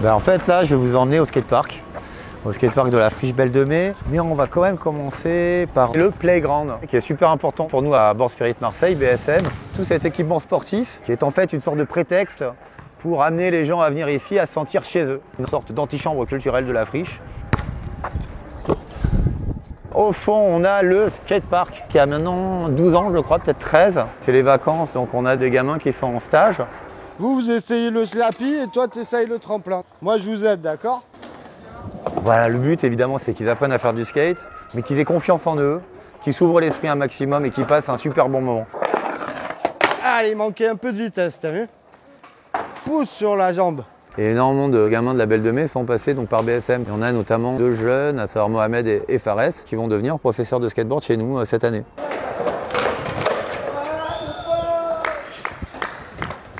En fait là je vais vous emmener au skatepark de la Friche Belle de Mai, mais on va quand même commencer par le playground qui est super important pour nous à Board Spirit Marseille, BSM. Tout cet équipement sportif qui est en fait une sorte de prétexte pour amener les gens à venir ici à se sentir chez eux. Une sorte d'antichambre culturelle de la friche. Au fond, on a le skatepark qui a maintenant 12 ans, je crois, peut-être 13. C'est les vacances, donc on a des gamins qui sont en stage. Vous essayez le slappy et toi, tu essayes le tremplin. Moi, je vous aide, d'accord? Voilà, le but, évidemment, c'est qu'ils apprennent à faire du skate, mais qu'ils aient confiance en eux, qu'ils s'ouvrent l'esprit un maximum et qu'ils passent un super bon moment. Allez, il manquait un peu de vitesse, t'as vu? Pousse sur la jambe. Et énormément de gamins de la Belle de Mai sont passés donc par BSM. Il y en a notamment 2 jeunes, à savoir Mohamed et Fares, qui vont devenir professeurs de skateboard chez nous cette année.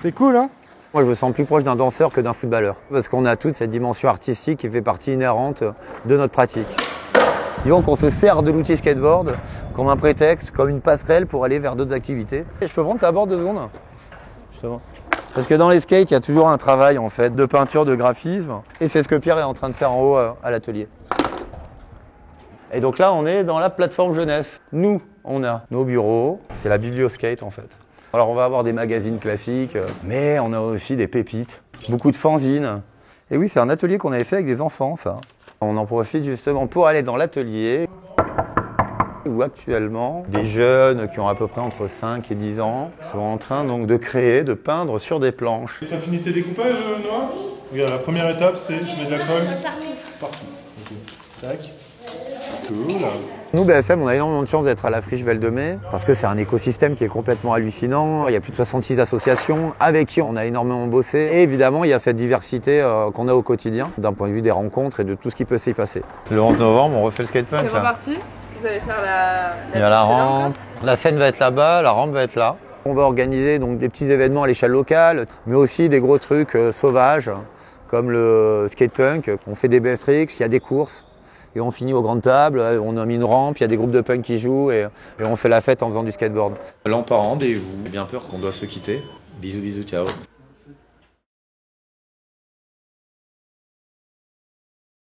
C'est cool, hein? Moi, je me sens plus proche d'un danseur que d'un footballeur, parce qu'on a toute cette dimension artistique qui fait partie inhérente de notre pratique. Disons qu'on se sert de l'outil skateboard comme un prétexte, comme une passerelle pour aller vers d'autres activités. Et je peux prendre ta board 2 secondes? Justement. Parce que dans les skates, il y a toujours un travail en fait de peinture, de graphisme. Et c'est ce que Pierre est en train de faire en haut à l'atelier. Et donc là, on est dans la plateforme jeunesse. Nous, on a nos bureaux. C'est la biblioskate en fait. Alors on va avoir des magazines classiques, mais on a aussi des pépites. Beaucoup de fanzines. Et oui, c'est un atelier qu'on avait fait avec des enfants, ça. On en profite justement pour aller dans l'atelier où actuellement, des jeunes qui ont à peu près entre 5 et 10 ans sont en train donc de créer, de peindre sur des planches. T'as fini tes découpages, Noah? Regarde, la première étape, c'est je mets de la colle. Partout. Partout. Okay. Tac. Cool. Nous, BSM, on a énormément de chance d'être à la Friche Belle de Mai parce que c'est un écosystème qui est complètement hallucinant. Il y a plus de 66 associations avec qui on a énormément bossé. Et évidemment, il y a cette diversité qu'on a au quotidien d'un point de vue des rencontres et de tout ce qui peut s'y passer. Le 11 novembre, on refait le skate punk. C'est reparti. Vous allez faire Il y a la rampe, la scène va être là-bas, la rampe va être là. On va organiser donc des petits événements à l'échelle locale, mais aussi des gros trucs sauvages, comme le skatepunk. On fait des best tricks, il y a des courses, et on finit aux grandes tables, on a mis une rampe, il y a des groupes de punk qui jouent, et on fait la fête en faisant du skateboard. Là, on part en rendez-vous. J'ai bien peur qu'on doit se quitter. Bisous, bisous, ciao.